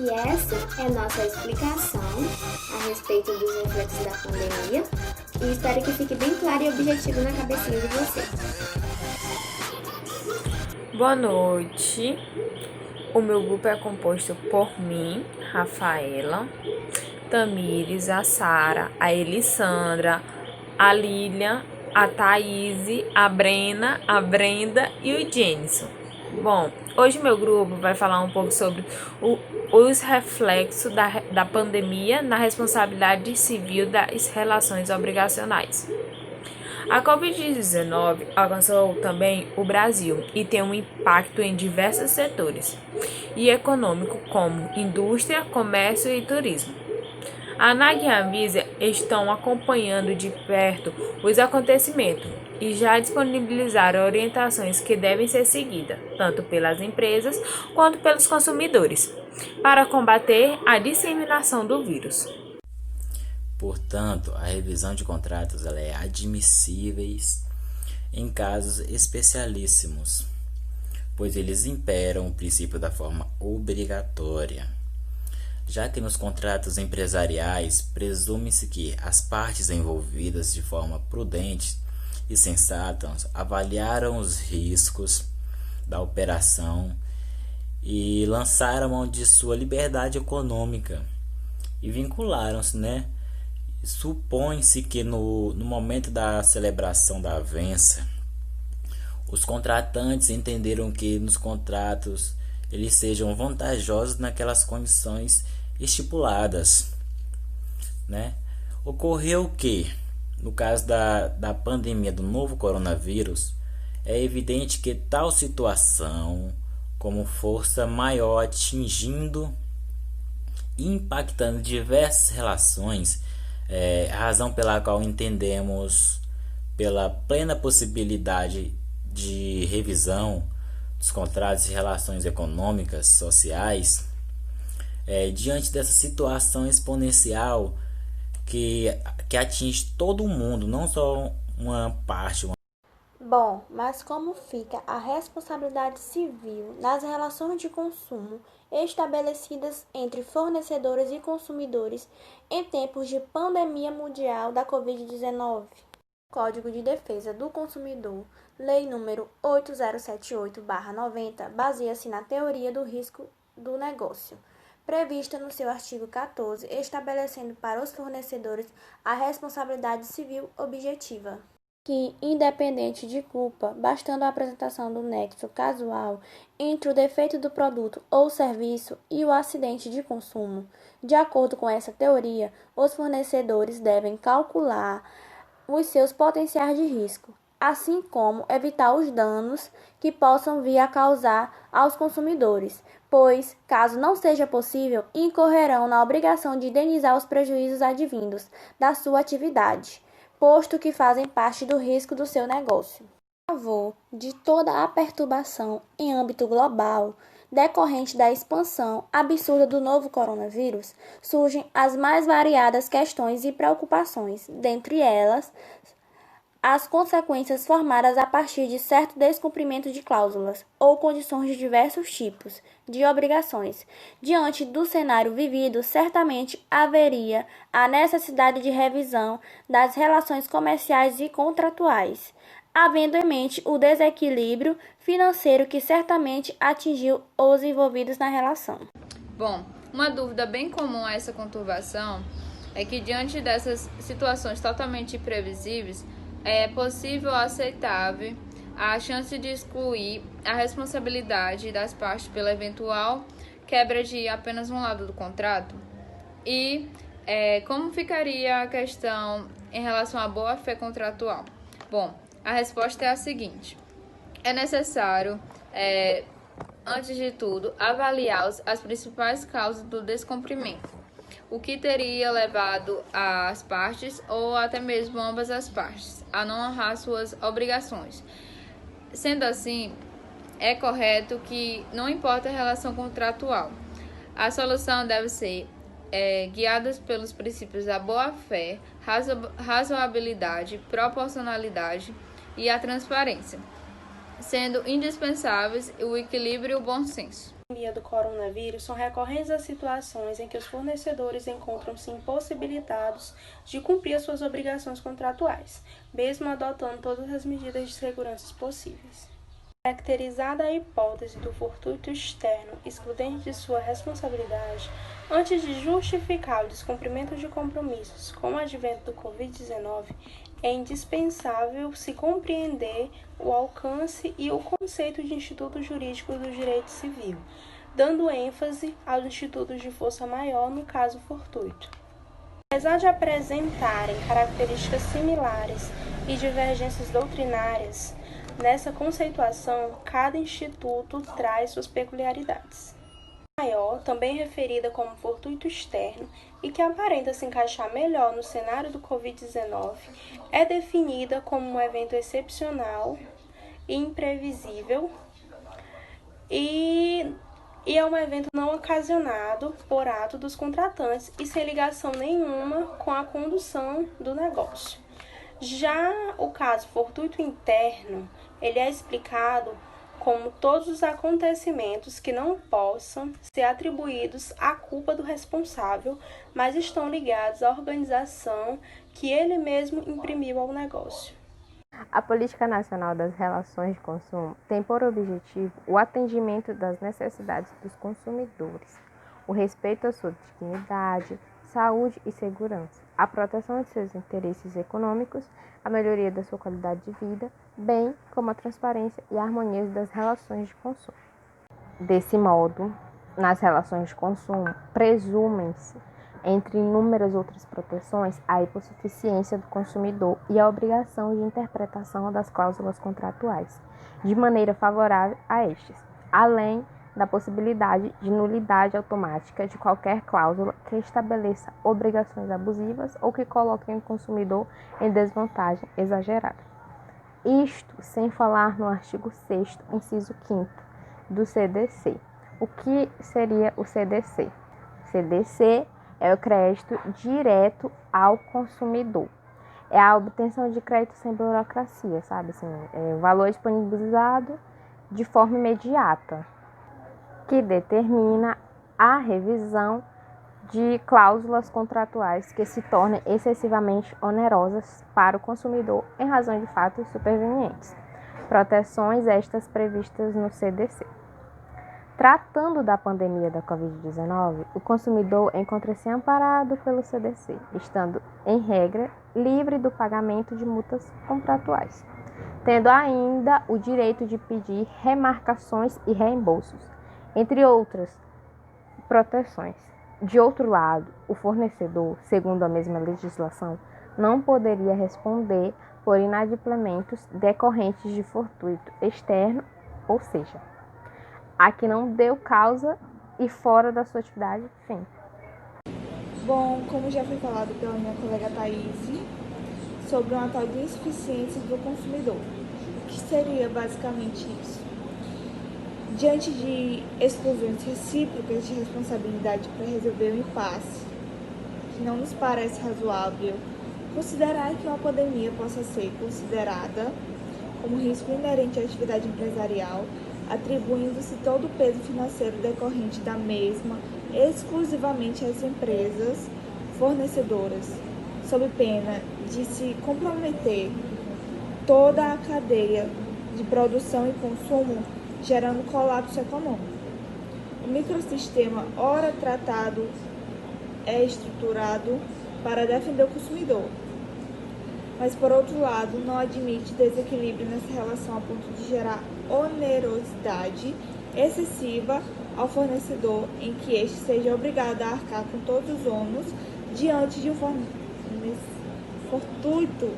E essa é nossa explicação a respeito dos reflexos da pandemia e espero que fique bem claro e objetivo na cabecinha de vocês. Boa noite. O meu grupo é composto por mim, Rafaela, Tamires, a Sara, a Elissandra, a Lilian, a Thaís, a Brena, a Brenda e o Jenison. Bom, hoje meu grupo vai falar um pouco sobre os reflexos da pandemia na responsabilidade civil das relações obrigacionais. A Covid-19 alcançou também o Brasil e tem um impacto em diversos setores e econômico como indústria, comércio e turismo. A ANAC e a Anvisa estão acompanhando de perto os acontecimentos e já disponibilizaram orientações que devem ser seguidas, tanto pelas empresas quanto pelos consumidores, para combater a disseminação do vírus. Portanto, a revisão de contratos ela é admissível em casos especialíssimos, pois eles imperam o princípio da forma obrigatória. Já que nos contratos empresariais presume-se que as partes envolvidas de forma prudente e sensata avaliaram os riscos da operação e lançaram mão de sua liberdade econômica e vincularam-se, Supõe-se que no momento da celebração da avença, os contratantes entenderam que nos contratos eles sejam vantajosos naquelas condições estipuladas, Ocorreu que, no caso da pandemia do novo coronavírus, é evidente que tal situação, como força maior atingindo e impactando diversas relações, a razão pela qual entendemos pela plena possibilidade de revisão dos contratos de relações econômicas, sociais, diante dessa situação exponencial que atinge todo mundo, não só uma parte. Bom, mas como fica a responsabilidade civil nas relações de consumo estabelecidas entre fornecedores e consumidores em tempos de pandemia mundial da Covid-19? Código de Defesa do Consumidor, Lei nº 8078/90, baseia-se na teoria do risco do negócio, prevista no seu artigo 14, estabelecendo para os fornecedores a responsabilidade civil objetiva, que, independente de culpa, bastando a apresentação do nexo casual entre o defeito do produto ou serviço e o acidente de consumo. De acordo com essa teoria, os fornecedores devem calcular os seus potenciais de risco, assim como evitar os danos que possam vir a causar aos consumidores, pois, caso não seja possível, incorrerão na obrigação de indenizar os prejuízos advindos da sua atividade, posto que fazem parte do risco do seu negócio. A favor de toda a perturbação em âmbito global decorrente da expansão absurda do novo coronavírus, surgem as mais variadas questões e preocupações, dentre elas, as consequências formadas a partir de certo descumprimento de cláusulas ou condições de diversos tipos de obrigações. Diante do cenário vivido, certamente haveria a necessidade de revisão das relações comerciais e contratuais, havendo em mente o desequilíbrio financeiro que certamente atingiu os envolvidos na relação. Bom, uma dúvida bem comum a essa conturbação é que, diante dessas situações totalmente imprevisíveis, é possível ou aceitável a chance de excluir a responsabilidade das partes pela eventual quebra de apenas um lado do contrato? E como ficaria a questão em relação à boa-fé contratual? Bom, a resposta é a seguinte: é necessário, antes de tudo, avaliar as principais causas do descumprimento, o que teria levado as partes, ou até mesmo ambas as partes, a não honrar suas obrigações. Sendo assim, é correto que, não importa a relação contratual, a solução deve ser guiada pelos princípios da boa-fé, razoabilidade, proporcionalidade e a transparência. sendo indispensáveis o equilíbrio e o bom senso. Pandemia do coronavírus são recorrentes as situações em que os fornecedores encontram-se impossibilitados de cumprir as suas obrigações contratuais, mesmo adotando todas as medidas de segurança possíveis. Caracterizada a hipótese do fortuito externo excludente de sua responsabilidade, antes de justificar o descumprimento de compromissos com o advento do Covid-19, é indispensável se compreender o alcance e o conceito de instituto jurídico do direito civil, dando ênfase aos institutos de força maior no caso fortuito. Apesar de apresentarem características similares e divergências doutrinárias, nessa conceituação, cada instituto traz suas peculiaridades. A maior, também referida como fortuito externo e que aparenta se encaixar melhor no cenário do Covid-19, é definida como um evento excepcional e imprevisível e é um evento não ocasionado por ato dos contratantes e sem ligação nenhuma com a condução do negócio. Já o caso fortuito interno, ele é explicado como todos os acontecimentos que não possam ser atribuídos à culpa do responsável, mas estão ligados à organização que ele mesmo imprimiu ao negócio. A Política Nacional das Relações de Consumo tem por objetivo o atendimento das necessidades dos consumidores, o respeito à sua dignidade, saúde e segurança, a proteção de seus interesses econômicos, a melhoria da sua qualidade de vida, bem como a transparência e a harmonia das relações de consumo. Desse modo, nas relações de consumo, presumem-se, entre inúmeras outras proteções, a hipossuficiência do consumidor e a obrigação de interpretação das cláusulas contratuais, de maneira favorável a estes, além da possibilidade de nulidade automática de qualquer cláusula que estabeleça obrigações abusivas ou que coloquem o consumidor em desvantagem exagerada. Isto sem falar no artigo 6º, inciso 5º do CDC. O que seria o CDC? CDC é o crédito direto ao consumidor. É a obtenção de crédito sem burocracia, sabe? Assim, é o valor disponibilizado de forma imediata, que determina a revisão de cláusulas contratuais que se tornem excessivamente onerosas para o consumidor em razão de fatos supervenientes. Proteções estas previstas no CDC. Tratando da pandemia da Covid-19, o consumidor encontra-se amparado pelo CDC, estando, em regra, livre do pagamento de multas contratuais, tendo ainda o direito de pedir remarcações e reembolsos, entre outras proteções. De outro lado, o fornecedor, segundo a mesma legislação, não poderia responder por inadimplementos decorrentes de fortuito externo, ou seja, a que não deu causa e fora da sua atividade, fim. Bom, como já foi falado pela minha colega Thaís, sobre uma tal de insuficiência do consumidor. O que seria basicamente isso? Diante de exclusões recíprocas de responsabilidade para resolver o impasse, que não nos parece razoável considerar que uma pandemia possa ser considerada como risco inerente à atividade empresarial, atribuindo-se todo o peso financeiro decorrente da mesma exclusivamente às empresas fornecedoras, sob pena de se comprometer toda a cadeia de produção e consumo, gerando colapso econômico. O microsistema, ora tratado, é estruturado para defender o consumidor, mas, por outro lado, não admite desequilíbrio nessa relação a ponto de gerar onerosidade excessiva ao fornecedor, em que este seja obrigado a arcar com todos os ônus diante de um fortuito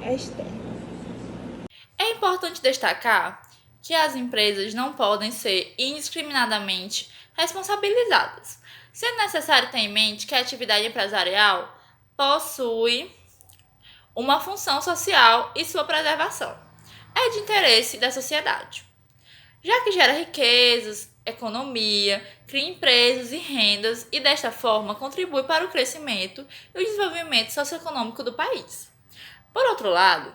externo. É importante destacar que as empresas não podem ser indiscriminadamente responsabilizadas, sendo necessário ter em mente que a atividade empresarial possui uma função social e sua preservação é de interesse da sociedade, já que gera riquezas, economia, cria empregos e rendas e, desta forma, contribui para o crescimento e o desenvolvimento socioeconômico do país. Por outro lado,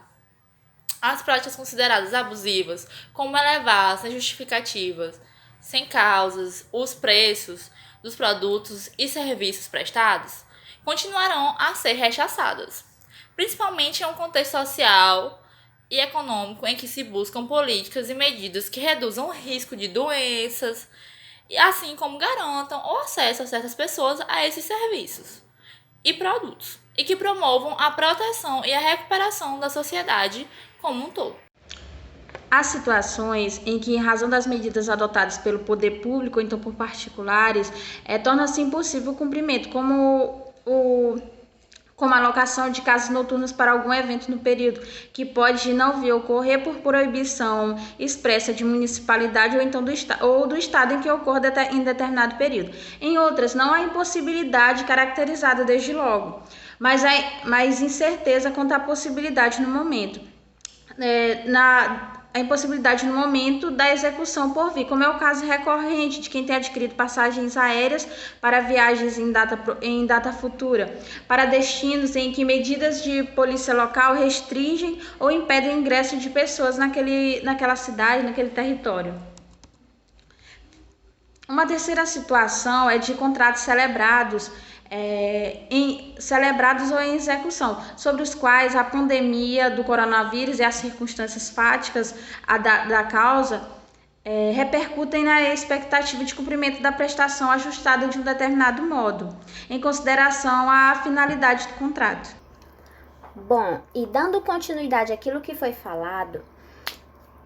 as práticas consideradas abusivas, como elevar sem justificativas, sem causas, os preços dos produtos e serviços prestados, continuarão a ser rechaçadas, principalmente em um contexto social e econômico em que se buscam políticas e medidas que reduzam o risco de doenças, e assim como garantam o acesso a certas pessoas a esses serviços e produtos, e que promovam a proteção e a recuperação da sociedade como um todo. Há situações em que, em razão das medidas adotadas pelo poder público ou então por particulares, torna-se impossível o cumprimento, como a alocação de casas noturnas para algum evento no período, que pode não vir a ocorrer por proibição expressa de municipalidade ou então do estado em que ocorra em determinado período. Em outras, não há impossibilidade caracterizada desde logo, mas há incerteza quanto à possibilidade no momento. A impossibilidade no momento da execução por vir, como é o caso recorrente de quem tem adquirido passagens aéreas para viagens em data futura, para destinos em que medidas de polícia local restringem ou impedem o ingresso de pessoas naquela cidade, naquele território. Uma terceira situação é de contratos celebrados ou em execução, sobre os quais a pandemia do coronavírus e as circunstâncias fáticas da causa repercutem na expectativa de cumprimento da prestação ajustada de um determinado modo, em consideração à finalidade do contrato. Bom, e dando continuidade àquilo que foi falado,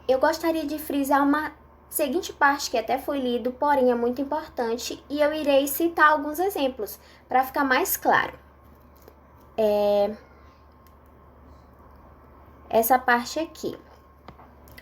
eu gostaria de frisar uma seguinte parte que até foi lido, porém é muito importante, e eu irei citar alguns exemplos para ficar mais claro. Essa parte aqui.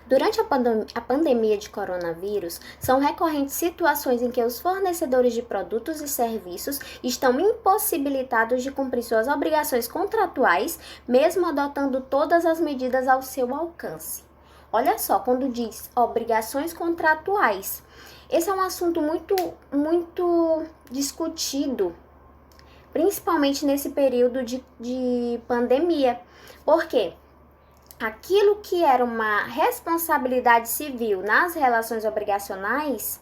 Durante a pandemia de coronavírus, são recorrentes situações em que os fornecedores de produtos e serviços estão impossibilitados de cumprir suas obrigações contratuais, mesmo adotando todas as medidas ao seu alcance. Olha só, quando diz obrigações contratuais, esse é um assunto muito discutido, principalmente nesse período de pandemia. Por quê? Aquilo que era uma responsabilidade civil nas relações obrigacionais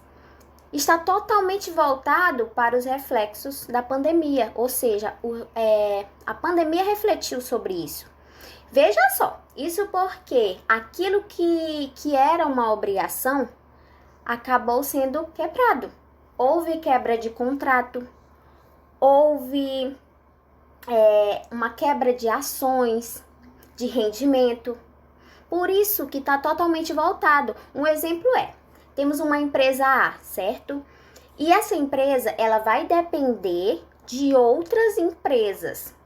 está totalmente voltado para os reflexos da pandemia, ou seja, a pandemia refletiu sobre isso. Veja só, isso porque aquilo que era uma obrigação acabou sendo quebrado. Houve quebra de contrato, houve uma quebra de ações, de rendimento. Por isso que está totalmente voltado. Um exemplo temos uma empresa A, certo? E essa empresa, ela vai depender de outras empresas.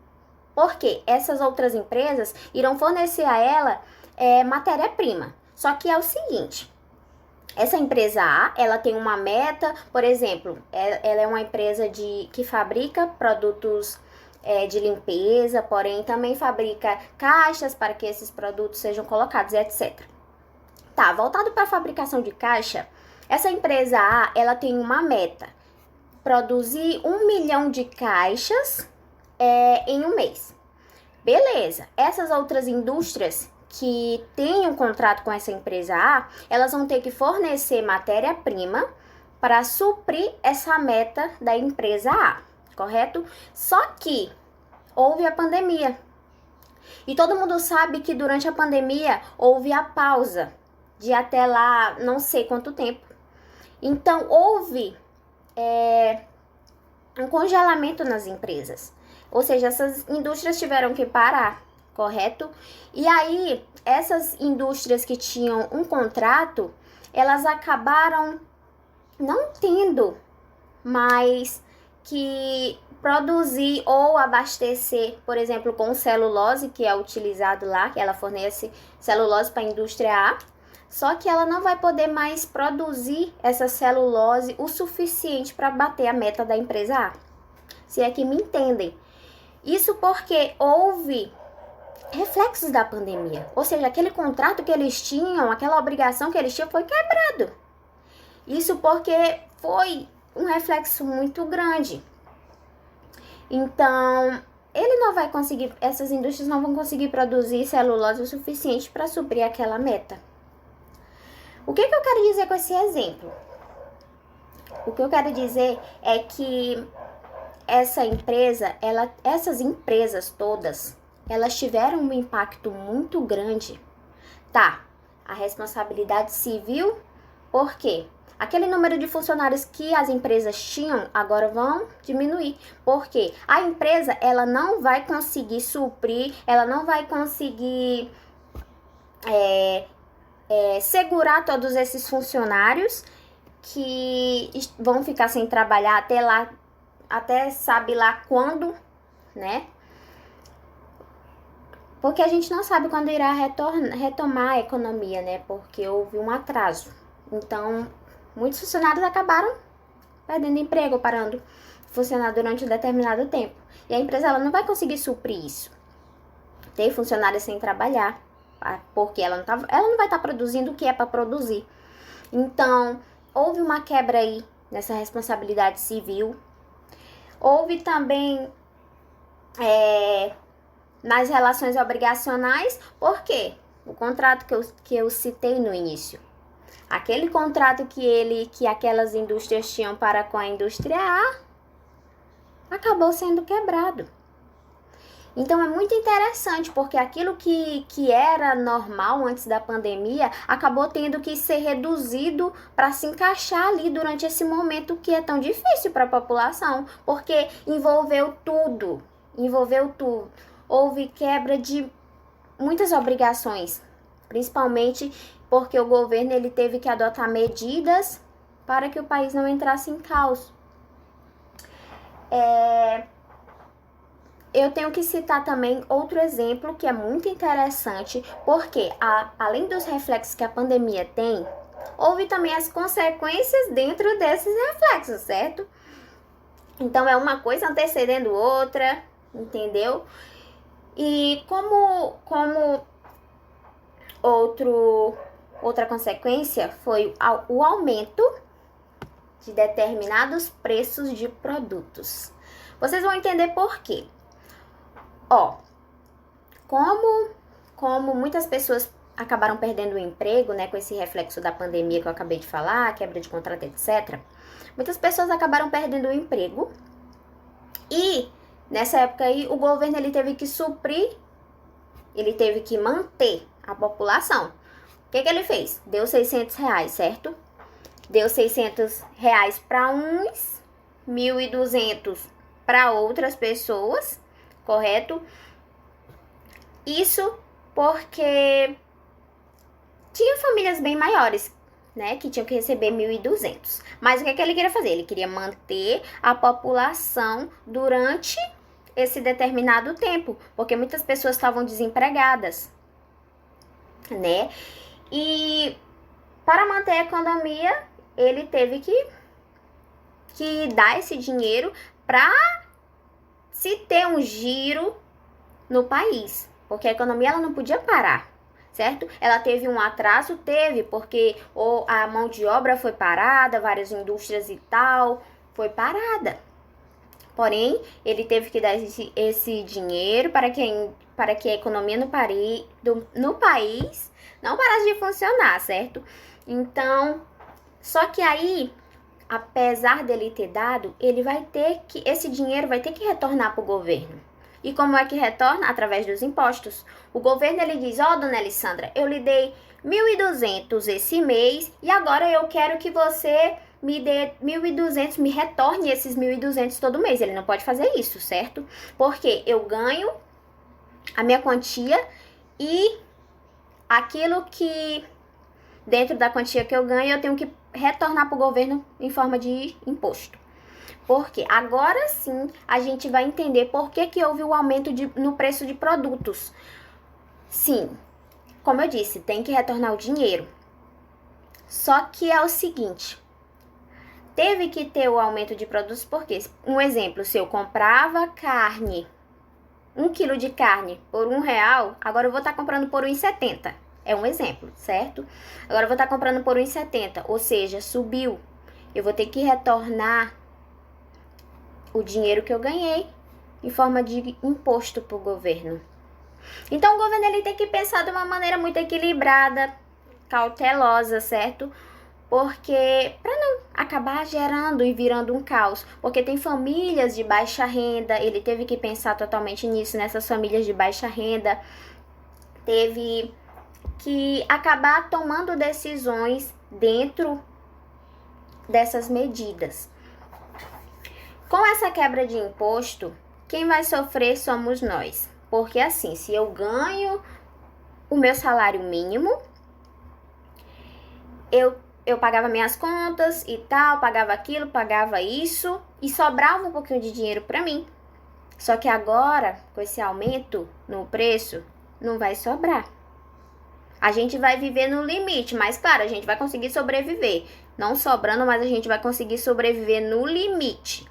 Porque essas outras empresas irão fornecer a ela matéria-prima. Só que é o seguinte, essa empresa A, ela tem uma meta, por exemplo, ela é uma empresa que fabrica produtos de limpeza, porém também fabrica caixas para que esses produtos sejam colocados, etc. Tá, voltado para a fabricação de caixa, essa empresa A, ela tem uma meta, produzir 1 milhão de caixas em um mês. Beleza, essas outras indústrias que têm um contrato com essa empresa A, elas vão ter que fornecer matéria-prima para suprir essa meta da empresa A, correto? Só que houve a pandemia. E todo mundo sabe que durante a pandemia houve a pausa de até lá não sei quanto tempo. Então houve um congelamento nas empresas. Ou seja, essas indústrias tiveram que parar, correto? E aí, essas indústrias que tinham um contrato, elas acabaram não tendo mais que produzir ou abastecer, por exemplo, com celulose, que é utilizado lá, que ela fornece celulose para a indústria A, só que ela não vai poder mais produzir essa celulose o suficiente para bater a meta da empresa A. Se é que me entendem. Isso porque houve reflexos da pandemia. Ou seja, aquele contrato que eles tinham, aquela obrigação que eles tinham foi quebrado. Isso porque foi um reflexo muito grande. Então, ele não vai conseguir, essas indústrias não vão conseguir produzir celulose o suficiente para suprir aquela meta. O que eu quero dizer com esse exemplo? O que eu quero dizer é que essas empresas todas, elas tiveram um impacto muito grande. Tá, a responsabilidade civil, por quê? Aquele número de funcionários que as empresas tinham, agora vão diminuir. Porque a empresa, ela não vai conseguir suprir, ela não vai conseguir segurar todos esses funcionários que vão ficar sem trabalhar até sabe lá quando, né? Porque a gente não sabe quando irá retomar a economia, né? Porque houve um atraso. Então, muitos funcionários acabaram perdendo emprego, parando de funcionar durante um determinado tempo. E a empresa, ela não vai conseguir suprir isso. Ter funcionários sem trabalhar, porque ela não vai estar produzindo o que é para produzir. Então, houve uma quebra aí nessa responsabilidade civil. Houve também nas relações obrigacionais, por quê? O contrato que eu citei no início. Aquele contrato que aquelas indústrias tinham para com a indústria A acabou sendo quebrado. Então é muito interessante, porque aquilo que era normal antes da pandemia acabou tendo que ser reduzido para se encaixar ali durante esse momento que é tão difícil para a população, porque envolveu tudo. Houve quebra de muitas obrigações, principalmente porque o governo ele teve que adotar medidas para que o país não entrasse em caos. Eu tenho que citar também outro exemplo que é muito interessante, porque além dos reflexos que a pandemia tem, houve também as consequências dentro desses reflexos, certo? Então é uma coisa antecedendo outra, entendeu? E como outra consequência foi o aumento de determinados preços de produtos. Vocês vão entender por quê. Como muitas pessoas acabaram perdendo o emprego, né, com esse reflexo da pandemia que eu acabei de falar, quebra de contrato, etc. Muitas pessoas acabaram perdendo o emprego e nessa época aí o governo ele teve que suprir, ele teve que manter a população. O que ele fez? Deu R$600, certo? Deu R$600 para uns, 1.200 para outras pessoas, correto? Isso porque tinha famílias bem maiores, né, que tinham que receber 1.200. Mas o que ele queria fazer? Ele queria manter a população durante esse determinado tempo, porque muitas pessoas estavam desempregadas, né? E para manter a economia, ele teve que dar esse dinheiro para se ter um giro no país, porque a economia ela não podia parar, certo? Ela teve um atraso, porque a mão de obra foi parada, várias indústrias e tal, foi parada. Porém, ele teve que dar esse dinheiro para que a economia no país não parasse de funcionar, certo? Então, só que aí, apesar dele ter dado, esse dinheiro vai ter que retornar para o governo. E como é que retorna? Através dos impostos. O governo ele diz, dona Alessandra, eu lhe dei 1.200 esse mês e agora eu quero que você me dê 1.200, me retorne esses 1.200 todo mês. Ele não pode fazer isso, certo? Porque eu ganho a minha quantia e aquilo que dentro da quantia que eu ganho eu tenho que retornar para o governo em forma de imposto. Porque agora sim a gente vai entender por que houve o aumento no preço de produtos. Sim, como eu disse, tem que retornar o dinheiro. Só que é o seguinte, teve que ter o aumento de produtos porque, um exemplo, se eu comprava carne, 1 quilo de carne por R$1, agora eu vou estar comprando por R$1,70. É um exemplo, certo? Agora eu vou estar comprando por R$1,70, ou seja, subiu. Eu vou ter que retornar o dinheiro que eu ganhei em forma de imposto para o governo. Então o governo ele tem que pensar de uma maneira muito equilibrada, cautelosa, certo? Porque para não acabar gerando e virando um caos, porque tem famílias de baixa renda, ele teve que pensar totalmente nisso, nessas famílias de baixa renda, teve que acabar tomando decisões dentro dessas medidas. Com essa quebra de imposto, quem vai sofrer somos nós. Porque assim, se eu ganho o meu salário mínimo, eu pagava minhas contas e tal, pagava aquilo, pagava isso e sobrava um pouquinho de dinheiro para mim. Só que agora, com esse aumento no preço, não vai sobrar. A gente vai viver no limite, mas claro, a gente vai conseguir sobreviver. Não sobrando, mas a gente vai conseguir sobreviver no limite.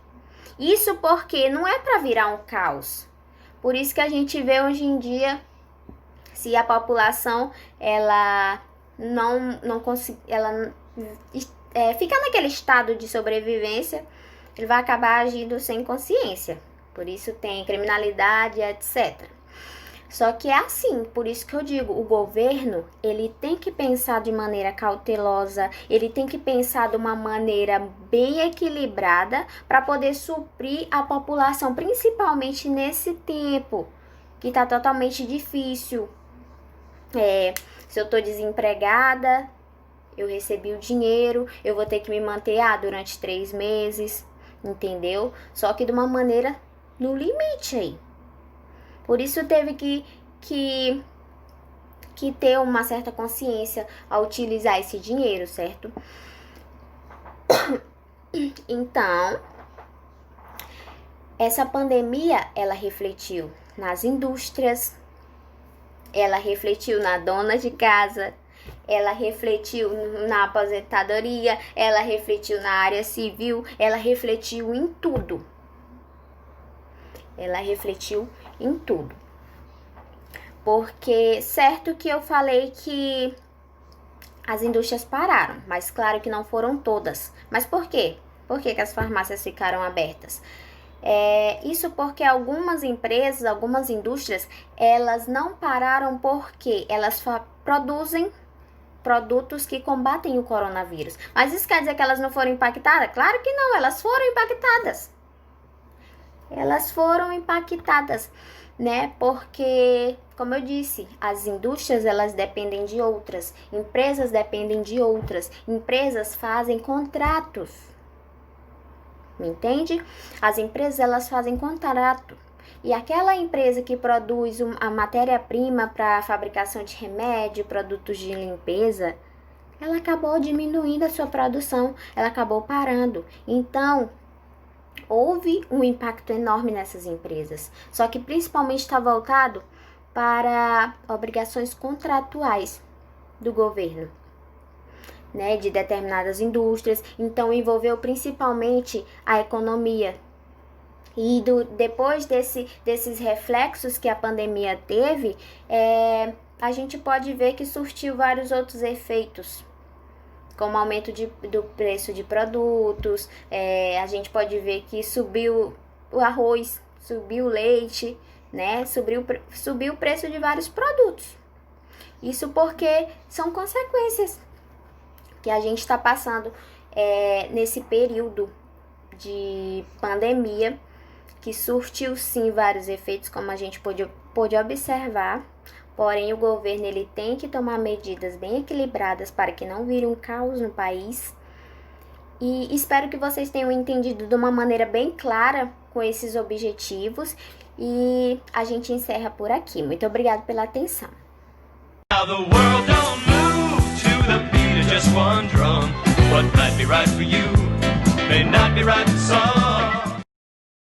Isso porque não é para virar um caos. Por isso que a gente vê hoje em dia, se a população ela não consegue, ela fica naquele estado de sobrevivência, ele vai acabar agindo sem consciência. Por isso tem criminalidade, etc. Só que é assim, por isso que eu digo, o governo, ele tem que pensar de maneira cautelosa, ele tem que pensar de uma maneira bem equilibrada para poder suprir a população, principalmente nesse tempo, que está totalmente difícil. Se eu estou desempregada, eu recebi o dinheiro, eu vou ter que me manter durante 3 meses, entendeu? Só que de uma maneira no limite aí. Por isso teve que ter uma certa consciência ao utilizar esse dinheiro, certo? Então, essa pandemia, ela refletiu nas indústrias, ela refletiu na dona de casa, ela refletiu na aposentadoria, ela refletiu na área civil, ela refletiu em tudo. Ela refletiu em tudo. Porque, certo que eu falei que as indústrias pararam, mas claro que não foram todas. Mas por quê? Por que as farmácias ficaram abertas? Isso porque algumas empresas, algumas indústrias, elas não pararam porque elas produzem produtos que combatem o coronavírus. Mas isso quer dizer que elas não foram impactadas? Claro que não, elas foram impactadas. Elas foram impactadas, né? Porque, como eu disse, as indústrias, elas dependem de outras, empresas dependem de outras, empresas fazem contratos, me entende? As empresas, elas fazem contrato, e aquela empresa que produz a matéria-prima para a fabricação de remédio, produtos de limpeza, ela acabou diminuindo a sua produção, ela acabou parando. Então, houve um impacto enorme nessas empresas, só que principalmente está voltado para obrigações contratuais do governo, né, de determinadas indústrias. Então envolveu principalmente a economia. E depois desses reflexos que a pandemia teve, a gente pode ver que surtiu vários outros efeitos, como aumento do preço de produtos, a gente pode ver que subiu o arroz, subiu o leite, né? Subiu o preço de vários produtos. Isso porque são consequências que a gente está passando nesse período de pandemia, que surtiu sim vários efeitos, como a gente pôde observar. Porém, o governo ele tem que tomar medidas bem equilibradas para que não vire um caos no país. E espero que vocês tenham entendido de uma maneira bem clara com esses objetivos. E a gente encerra por aqui. Muito obrigada pela atenção. Now the world don't move to the beat of just one drum. What might be right for you may not be right for some.